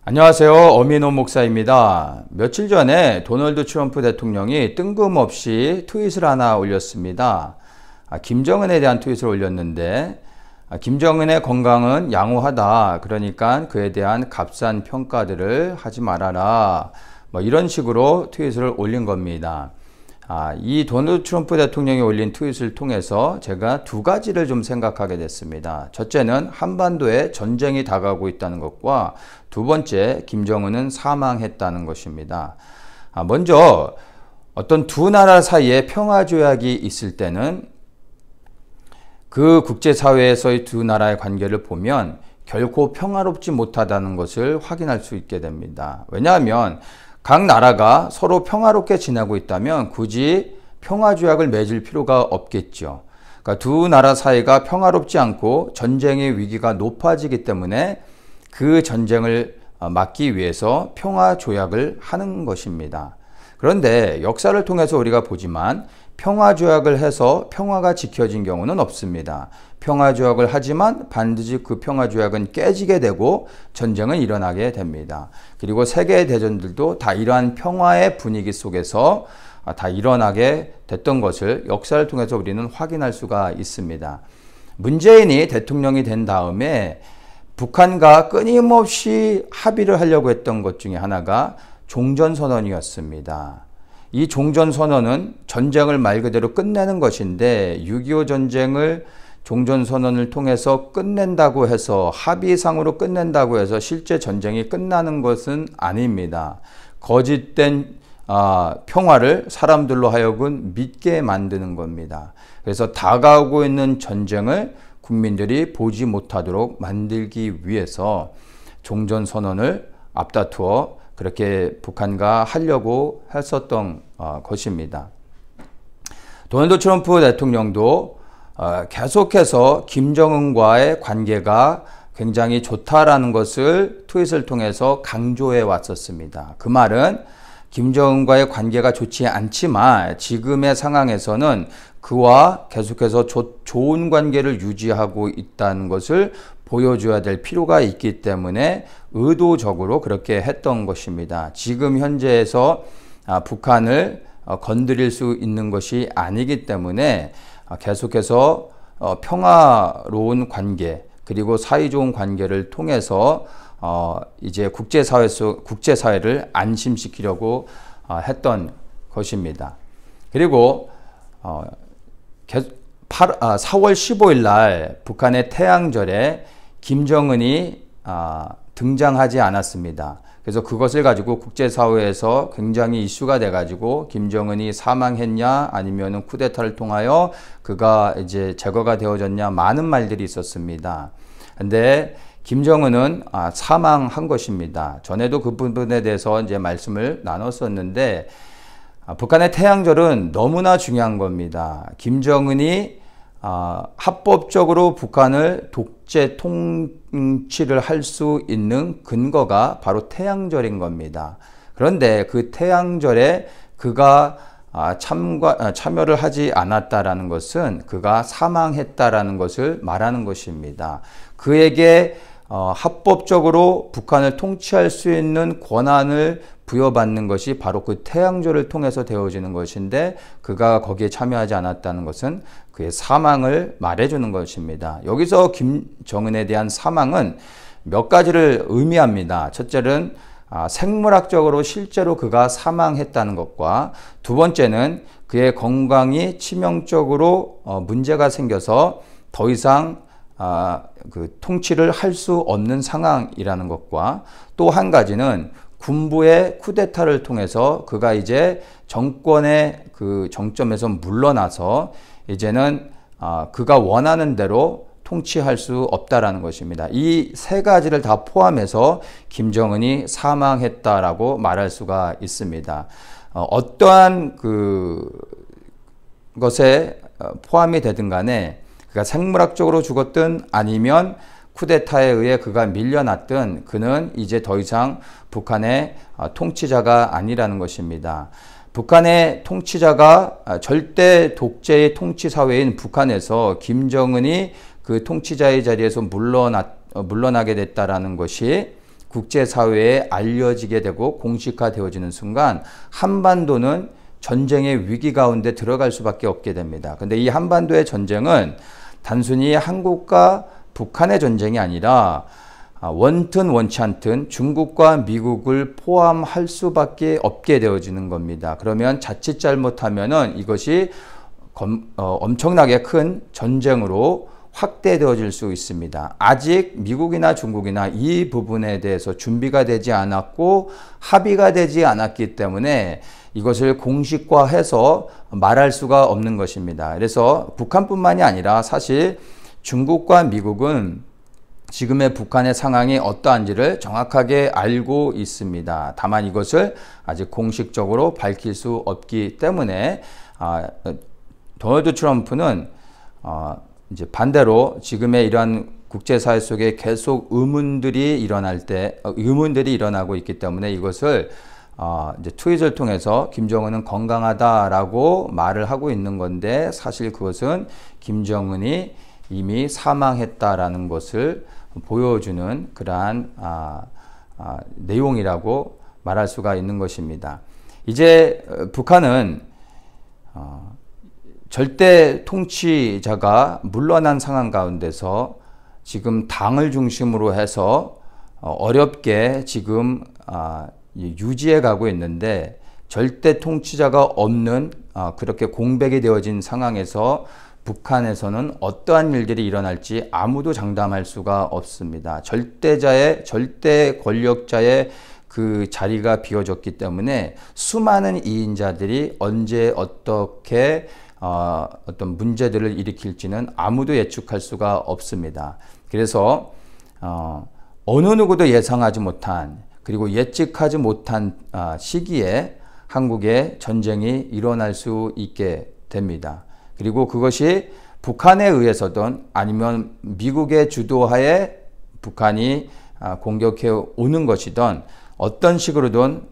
안녕하세요. 어민호 목사입니다. 며칠 전에 도널드 트럼프 대통령이 뜬금없이 트윗을 하나 올렸습니다. 김정은에 대한 트윗을 올렸는데 김정은의 건강은 양호하다. 그러니까 그에 대한 값싼 평가들을 하지 말아라. 이런 식으로 트윗을 올린 겁니다. 이 도널드 트럼프 대통령이 올린 트윗을 통해서 제가 두 가지를 좀 생각하게 됐습니다. 첫째는 한반도에 전쟁이 다가오고 있다는 것과 두 번째, 김정은은 사망했다는 것입니다. 먼저 어떤 두 나라 사이에 평화조약이 있을 때는 그 국제사회에서의 두 나라의 관계를 보면 결코 평화롭지 못하다는 것을 확인할 수 있게 됩니다. 왜냐하면 각 나라가 서로 평화롭게 지내고 있다면 굳이 평화조약을 맺을 필요가 없겠죠. 그러니까 두 나라 사이가 평화롭지 않고 전쟁의 위기가 높아지기 때문에 그 전쟁을 막기 위해서 평화조약을 하는 것입니다. 그런데 역사를 통해서 우리가 보지만 평화조약을 해서 평화가 지켜진 경우는 없습니다. 평화조약을 하지만 반드시 그 평화조약은 깨지게 되고 전쟁은 일어나게 됩니다. 그리고 세계대전들도 다 이러한 평화의 분위기 속에서 다 일어나게 됐던 것을 역사를 통해서 우리는 확인할 수가 있습니다. 문재인이 대통령이 된 다음에 북한과 끊임없이 합의를 하려고 했던 것 중에 하나가 종전선언이었습니다. 이 종전선언은 전쟁을 말 그대로 끝내는 것인데 6.25 전쟁을 종전선언을 통해서 끝낸다고 해서 합의상으로 끝낸다고 해서 실제 전쟁이 끝나는 것은 아닙니다. 거짓된 평화를 사람들로 하여금 믿게 만드는 겁니다. 그래서 다가오고 있는 전쟁을 국민들이 보지 못하도록 만들기 위해서 종전선언을 앞다투어 그렇게 북한과 하려고 했었던 것입니다. 도널드 트럼프 대통령도 계속해서 김정은과의 관계가 굉장히 좋다라는 것을 트윗을 통해서 강조해 왔었습니다. 그 말은 김정은과의 관계가 좋지 않지만 지금의 상황에서는 그와 계속해서 좋은 관계를 유지하고 있다는 것을 보여줘야 될 필요가 있기 때문에 의도적으로 그렇게 했던 것입니다. 지금 현재에서 북한을 건드릴 수 있는 것이 아니기 때문에 계속해서 평화로운 관계 그리고 사이좋은 관계를 통해서 이제 국제사회를 안심시키려고 했던 것입니다. 그리고 4월 15일 날 북한의 태양절에 김정은이 등장하지 않았습니다. 그래서 그것을 가지고 국제사회에서 굉장히 이슈가 돼가지고 김정은이 사망했냐 아니면 쿠데타를 통하여 그가 이제 제거가 되어졌냐 많은 말들이 있었습니다. 근데 김정은은 사망한 것입니다. 전에도 그 부분에 대해서 이제 말씀을 나눴었는데 북한의 태양절은 너무나 중요한 겁니다. 김정은이 합법적으로 북한을 독재 통치를 할 수 있는 근거가 바로 태양절인 겁니다. 그런데 그 태양절에 그가 참여를 하지 않았다라는 것은 그가 사망했다라는 것을 말하는 것입니다. 그에게 합법적으로 북한을 통치할 수 있는 권한을 부여받는 것이 바로 그 태양절을 통해서 되어지는 것인데 그가 거기에 참여하지 않았다는 것은 그의 사망을 말해주는 것입니다. 여기서 김정은에 대한 사망은 몇 가지를 의미합니다. 첫째는 생물학적으로 실제로 그가 사망했다는 것과 두 번째는 그의 건강이 치명적으로 문제가 생겨서 더 이상 그 통치를 할 수 없는 상황이라는 것과 또 한 가지는 군부의 쿠데타를 통해서 그가 이제 정권의 그 정점에서 물러나서 이제는 그가 원하는 대로 통치할 수 없다라는 것입니다. 이 세 가지를 다 포함해서 김정은이 사망했다라고 말할 수가 있습니다. 어떠한 그 것에 포함이 되든 간에 그가 생물학적으로 죽었든 아니면 쿠데타에 의해 그가 밀려났든 그는 이제 더 이상 북한의 통치자가 아니라는 것입니다. 북한의 통치자가 절대 독재의 통치 사회인 북한에서 김정은이 그 통치자의 자리에서 물러나게 됐다라는 것이 국제사회에 알려지게 되고 공식화되어지는 순간 한반도는 전쟁의 위기 가운데 들어갈 수밖에 없게 됩니다. 근데 이 한반도의 전쟁은 단순히 한국과 북한의 전쟁이 아니라 원튼 원치 않든 중국과 미국을 포함할 수밖에 없게 되어지는 겁니다. 그러면 자칫 잘못하면은 이것이 엄청나게 큰 전쟁으로 확대되어질 수 있습니다. 아직 미국이나 중국이나 이 부분에 대해서 준비가 되지 않았고 합의가 되지 않았기 때문에 이것을 공식화해서 말할 수가 없는 것입니다. 그래서 북한뿐만이 아니라 사실 중국과 미국은 지금의 북한의 상황이 어떠한지를 정확하게 알고 있습니다. 다만 이것을 아직 공식적으로 밝힐 수 없기 때문에 도널드 트럼프는 이제 반대로 지금의 이러한 국제사회 속에 계속 의문들이 일어나고 있기 때문에 이것을 이제 트윗을 통해서 김정은은 건강하다라고 말을 하고 있는 건데 사실 그것은 김정은이 이미 사망했다라는 것을 보여주는 그러한 내용이라고 말할 수가 있는 것입니다. 이제 북한은 절대 통치자가 물러난 상황 가운데서 지금 당을 중심으로 해서 어렵게 지금 유지해 가고 있는데 절대 통치자가 없는 그렇게 공백이 되어진 상황에서 북한에서는 어떠한 일들이 일어날지 아무도 장담할 수가 없습니다. 절대 권력자의 그 자리가 비어졌기 때문에 수많은 이인자들이 언제 어떻게 어떤 문제들을 일으킬지는 아무도 예측할 수가 없습니다. 그래서 어느 누구도 예상하지 못한 그리고 예측하지 못한 시기에 한국에 전쟁이 일어날 수 있게 됩니다. 그리고 그것이 북한에 의해서든 아니면 미국의 주도하에 북한이 공격해 오는 것이든 어떤 식으로든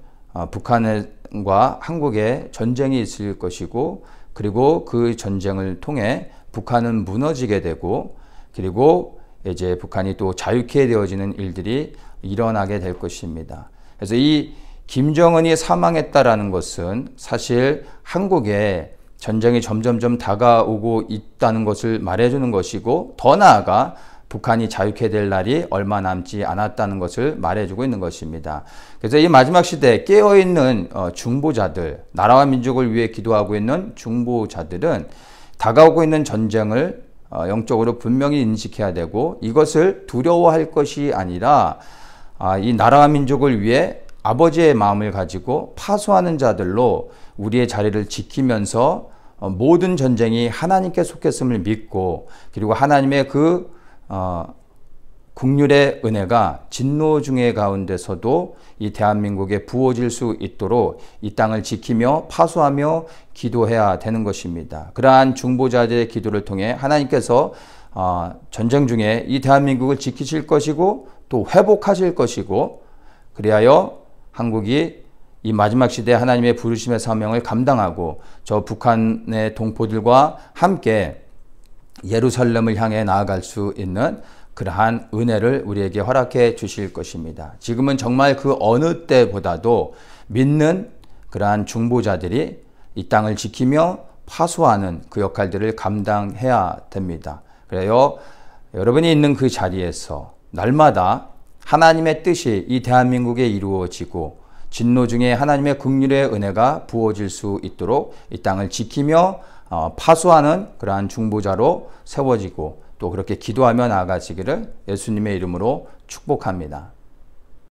북한과 한국에 전쟁이 있을 것이고 그리고 그 전쟁을 통해 북한은 무너지게 되고 그리고 이제 북한이 또 자유케 되어지는 일들이 일어나게 될 것입니다. 그래서 이 김정은이 사망했다라는 것은 사실 한국에 전쟁이 점점점 다가오고 있다는 것을 말해주는 것이고 더 나아가 북한이 자유케 될 날이 얼마 남지 않았다는 것을 말해주고 있는 것입니다. 그래서 이 마지막 시대에 깨어있는 중보자들, 나라와 민족을 위해 기도하고 있는 중보자들은 다가오고 있는 전쟁을 영적으로 분명히 인식해야 되고 이것을 두려워할 것이 아니라 이 나라와 민족을 위해 아버지의 마음을 가지고 파수하는 자들로 우리의 자리를 지키면서 모든 전쟁이 하나님께 속했음을 믿고 그리고 하나님의 그 국률의 은혜가 진노 중의 가운데서도 이 대한민국에 부어질 수 있도록 이 땅을 지키며 파수하며 기도해야 되는 것입니다. 그러한 중보자들의 기도를 통해 하나님께서 전쟁 중에 이 대한민국을 지키실 것이고 또 회복하실 것이고 그리하여 한국이 이 마지막 시대에 하나님의 부르심의 사명을 감당하고 저 북한의 동포들과 함께 예루살렘을 향해 나아갈 수 있는 그러한 은혜를 우리에게 허락해 주실 것입니다. 지금은 정말 그 어느 때보다도 믿는 그러한 중보자들이 이 땅을 지키며 파수하는 그 역할들을 감당해야 됩니다. 그래요, 여러분이 있는 그 자리에서 날마다 하나님의 뜻이 이 대한민국에 이루어지고 진노 중에 하나님의 긍휼의 은혜가 부어질 수 있도록 이 땅을 지키며 파수하는 그러한 중보자로 세워지고 또 그렇게 기도하며 나아가시기를 예수님의 이름으로 축복합니다.